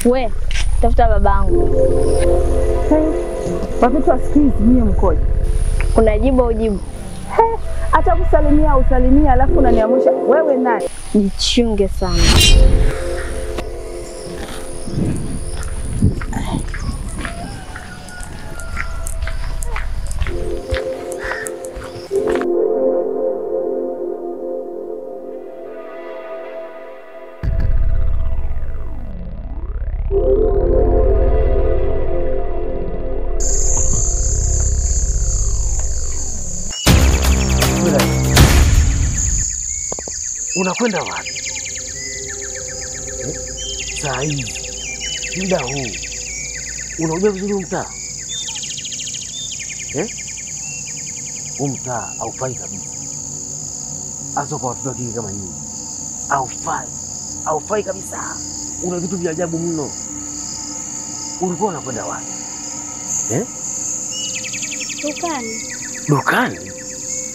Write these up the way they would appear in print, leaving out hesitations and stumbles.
We, tafuta babangu. Watoto wasikizi nyie mkoje? Unajibu ujibu. Hata kusalimia usalimia alafu unaniamsha wewe nani? Jichunge sana. Unakwenda wapi? Saa hizi muda huu unajua vizuri mtaa? Mtaa haufai kabisa. Hasa kwa watoto waki kama nyinyi. Haufai kabisa. Una vitu vya ajabu mno. Ulikuwa unakwenda wapi? Dukani. Dukani?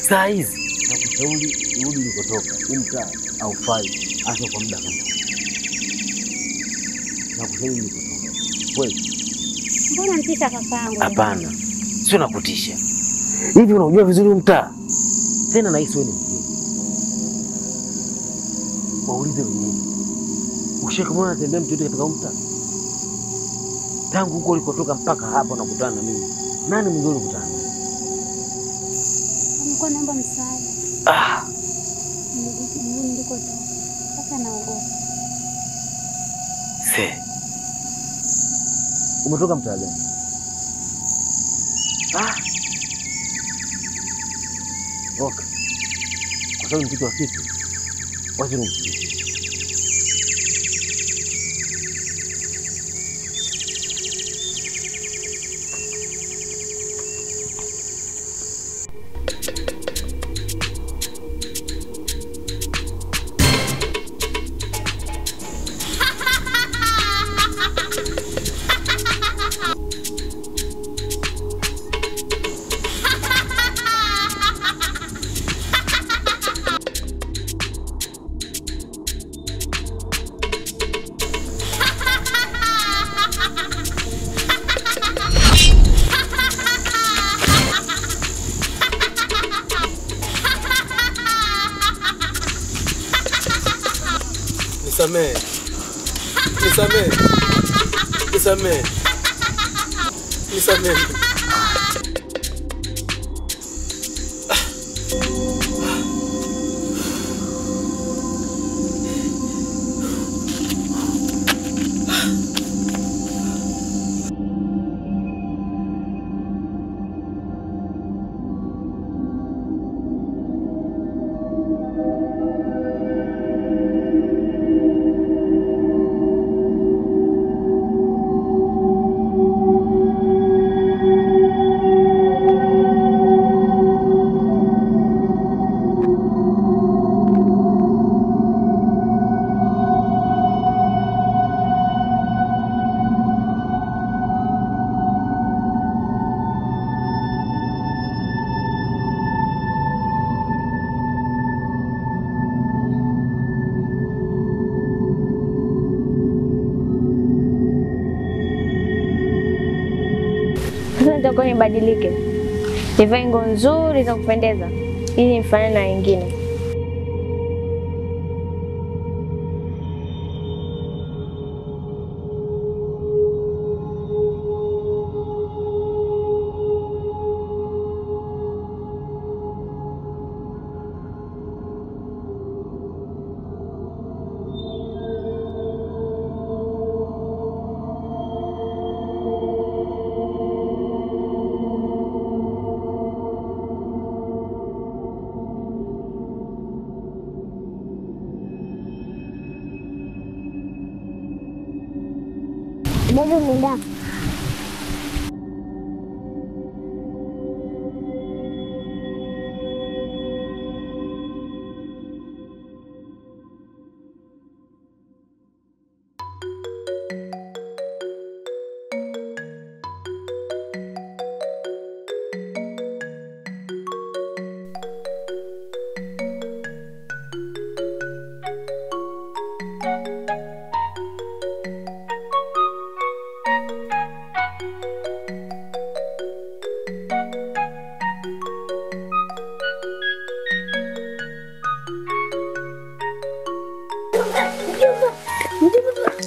Saa hizi nakushauri urudi ulikotoka. Mtaa haufai hasa kwa muda kama huu. Nakushauri ulikotoka. Kweli? Mbona nitisha kakaangu? Hapana. Sio nakutisha. Hivi unajua vizuri mtaa? Tena nahisi wewe ni mgeni. Waulize wenyewe. Ukishakamona anatembea mtu yote katika mtaa? Tangu huko ulikotoka mpaka hapa unakutana na mimi. Nani mwingine ulikutana naye? Nilikuwa naomba msaada. Nilikotoka. Sasa naogopa. Umetoka mtaa gani? Okay. Kwa sababu mtoto wa kike, wacha nimshirikishe. Nisamehe. Nisamehe. Nisamehe. Nisamehe. Sasa nitakuwa nibadilike. Nivae nguo nzuri za kupendeza ili nifanane na wengine. Bado nenda.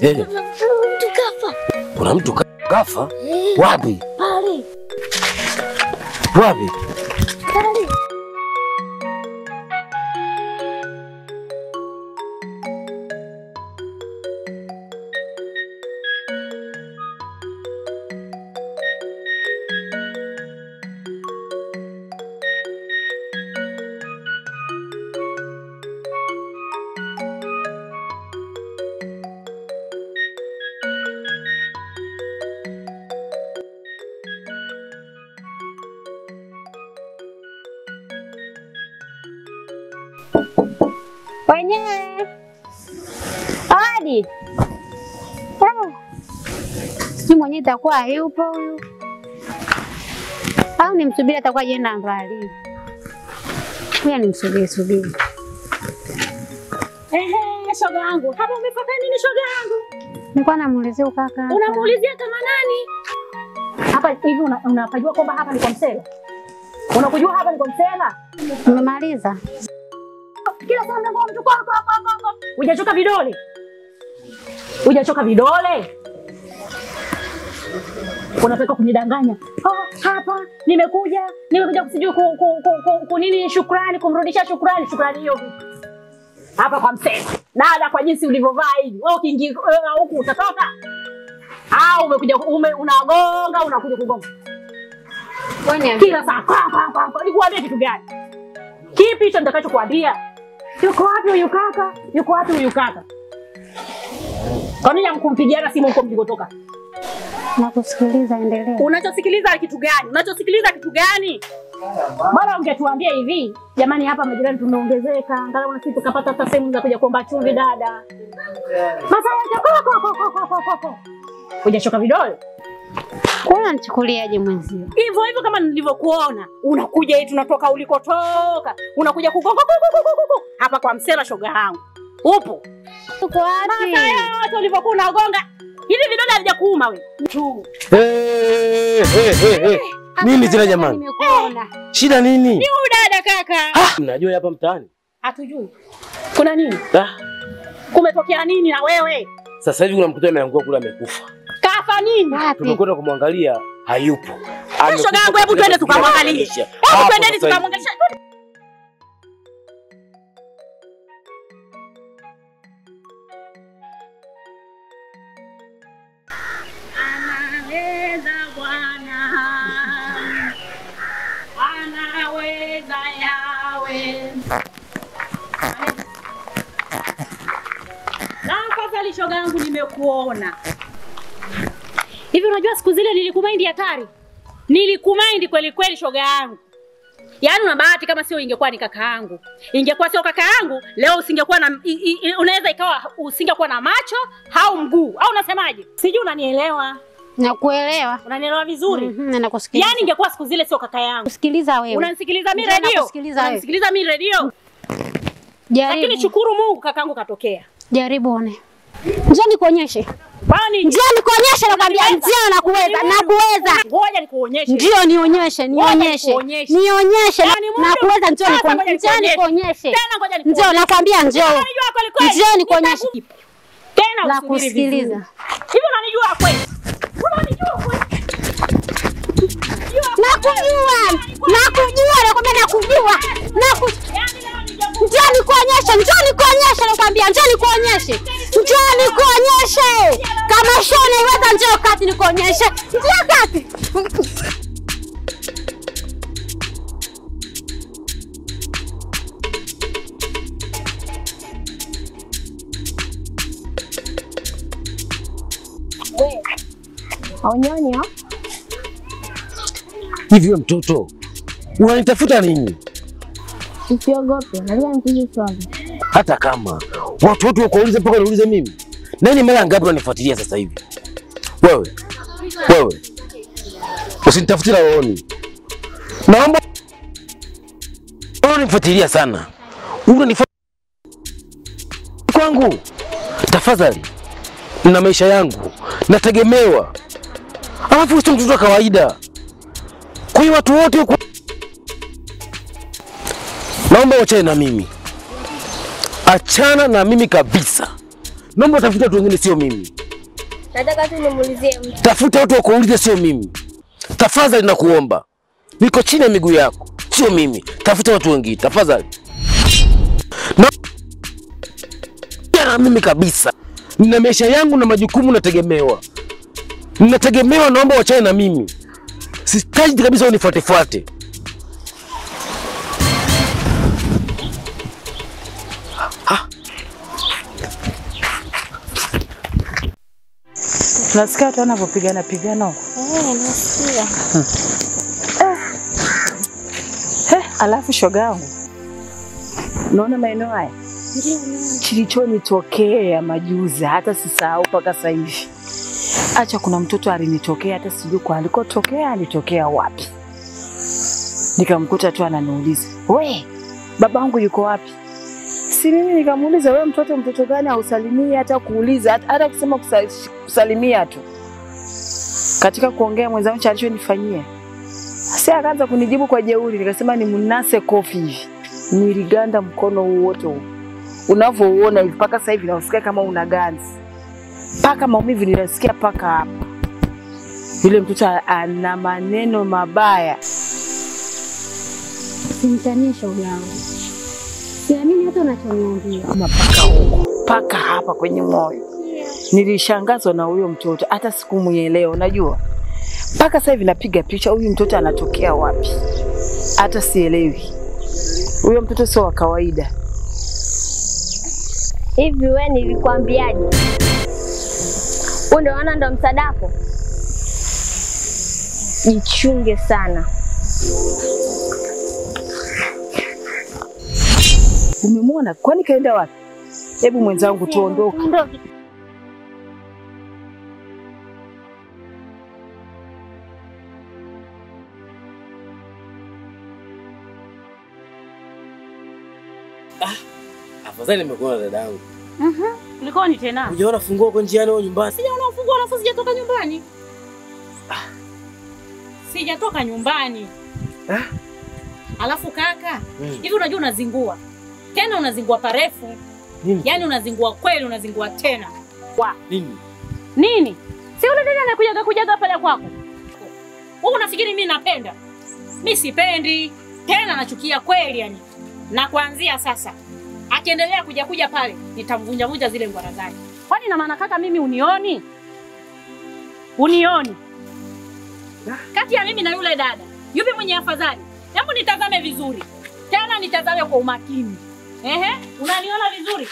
Mtu kafa. Kuna mtu kafa? Wapi? Pale. Wapi? Pale. Wenyewe. Hadi. Si mwenyewe itakuwa hayupo huyu. Au nimsubiri atakuwa jenda mbali. Huyu nimsubiri. Shoga yangu. Hapa umefanya nini shoga yangu? Nilikuwa namuulizia kaka. Unamuulizia kama nani? Hapa hivi unapajua kwamba hapa ni kwa Msela? Unakujua hapa ni kwa Msela? Nimemaliza. Kila saa mlango wa mtu kwa. Hujachoka vidole? Hujachoka vidole? Unataka kunidanganya. Hapa nimekuja kusijui kunini shukrani, kumrudisha shukrani. Shukrani hiyo vipi? Hapa kwa Msela. Dada, kwa jinsi ulivyovaa hivi, wewe ukiingia huku utatoka? Au umekuja unagonga, unakuja kugonga? Kila saa nikuambia kitu gani? Kipi hicho nitakachokuambia? Yuko wapi huyu kaka? Yuko wapi huyu kaka? Kwa nini hamkumpigiana simu huko mlikotoka? Nakusikiliza, endelea. Unachosikiliza kitu gani? Unachosikiliza kitu gani? Bora ungetuambia hivi, jamani hapa majirani tumeongezeka, angalau na sisi tukapata hata sehemu za kuja kuomba chumvi dada. Masaya yako. Hujashoka vidole? Kwa nini unanichukuliaje mwenzio? Hivyo kama nilivyokuona, unakuja hii tunatoka ulikotoka, unakuja kugonga hapa kwa Msela shoga yangu. Upo? Uko wapi? Masaya watu ulivyokuwa unagonga, hivi vidole havijakuuma wewe? Nini tena jamani? Nimekuona. Shida nini? Ni huyu dada kaka. Mnajua hapa mtaani? Hatujui. Kuna nini? Kumetokea nini na wewe? Sasa hivi kuna mtoto ameangua kule amekufa. Kafa nini? Tumekwenda kumwangalia hayupo. Shoga yangu, hebu twende tukamwangalie. Hebu twendeni tukamwangalie. Anaweza Bwana. Anaweza Yawe. Tafadhali shoga yangu, nimekuona. Hivi unajua siku zile nilikumind hatari? Nilikumind kweli kweli shoga yangu. Yaani una bahati kama sio ingekuwa ni kaka yangu. Ingekuwa sio kaka yangu, leo usingekuwa na unaweza ikawa usingekuwa na macho au mguu. Au unasemaje? Sijui unanielewa. Nakuelewa. Unanielewa vizuri? Nakusikiliza. Yaani ingekuwa siku zile sio kaka yangu. Sikiliza wewe. Unanisikiliza mimi radio? Unanisikiliza mimi radio? Jaribu. Lakini shukuru Mungu kakangu katokea. Jaribu one. Njoo nikuonyeshe. Kwani njoo nikuonyeshe, nakwambia njoo nakuweza. Ngoja nikuonyeshe. Njoo nionyeshe. Nionyeshe. Nakuweza, njoo nikuonyeshe. Njoo nakwambia njoo. Njoo nikuonyeshe. Tena nakusikiliza. Hivi unanijua kweli? Unanijua kweli? Nakujua, nakwambia nakujua. Njoo nikuonyeshe, nakwambia njoo nikuonyeshe. Kama shona iweza njoo kati nikuonyeshe. Njoo kati. Haonyonyo. Hivi wewe mtoto, unanitafuta nini? Usiogope, najua nikuulize swali. Hata kama watu wote wakuulize mpaka niulize mimi. Nani mara ngapi unanifuatilia sasa hivi? Wewe. Usinitafutie laoni. Naomba unanifuatilia sana. Unanifuatilia kwangu. Tafadhali. Na maisha yangu nategemewa. Alafu sio mtoto wa kawaida. Kwa hiyo watu wote naomba wachane na mimi. Achana na mimi kabisa. Naomba tafuta watu wengine sio mimi. Nataka tu nimuulizie mtu. Tafuta watu wakuulize sio mimi. Tafadhali nakuomba. Niko chini ya miguu yako. Sio mimi. Tafuta watu wengine tafadhali. Na mimi kabisa. Nina maisha yangu na majukumu nategemewa. Naomba wachane na mimi. Sitaji kabisa unifuate. Tunasikia watu wanapopigana huko. Nasikia. Alafu shoga yangu. Unaona maeneo haya? Kilichonitokea majuzi hata sisahau mpaka sasa hivi. Acha kuna mtoto alinitokea hata sijui kwa alikotokea, alitokea wapi. Nikamkuta tu ananiuliza, "We, babangu yuko wapi?" Si mimi nikamuuliza, "Wewe mtoto gani hausalimii hata kuuliza hata kusema kusalimia tu?" Katika kuongea mwenzangu alichonifanyia. Sasa akaanza kunijibu kwa jeuri, nikasema ni mnase kofi hivi. Niliganda mkono wote huu. Unavyoona hivi paka sasa hivi nausikia kama una ganzi. Paka maumivu ninasikia paka hapa. Yule mtoto ana maneno mabaya. Simtanisha yangu. Siamini hata unachoniambia. Mapaka huko, paka hapa kwenye moyo. Nilishangazwa na huyo mtoto, hata sikumuelewa, unajua. Paka sasa hivi napiga picha huyu mtoto anatokea wapi. Hata sielewi. Huyo mtoto sio wa kawaida. Hivi wewe nilikwambiaje? Unaona ndo msadako. Jichunge sana. Umemwona? Kwani kaenda wapi? Hebu mwenzangu tuondoke. Afadhali nimekuona dadangu. Kulikoni tena? Unaona funguo kwa njiani au nyumbani? Sijaona ufunguo alafu sijatoka nyumbani. Sijatoka nyumbani. Alafu kaka, hivi unajua unazingua. Tena unazingua parefu. Nini? Yaani unazingua kweli, unazingua tena. Nini? Nini? Si yule dada anakuja pale kwako. Wewe unafikiri mimi napenda? Mimi sipendi. Tena nachukia kweli yani. Na kuanzia sasa akiendelea kuja pale nitamvunja zile ngwara zake. Kwani na maana kaka mimi unioni? Unioni? Kati ya mimi na yule dada, yupi mwenye afadhali? Hebu nitazame vizuri. Tena nitazame kwa umakini. Unaniona vizuri?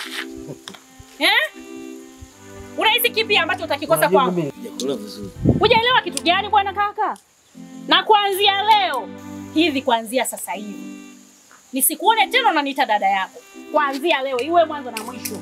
Unahisi kipi ambacho utakikosa kwangu? Sijakula vizuri. Hujaelewa kitu gani bwana kaka? Na kuanzia leo, kuanzia sasa hivi. Nisikuone tena unaniita dada yako. Kuanzia leo iwe mwanzo na mwisho.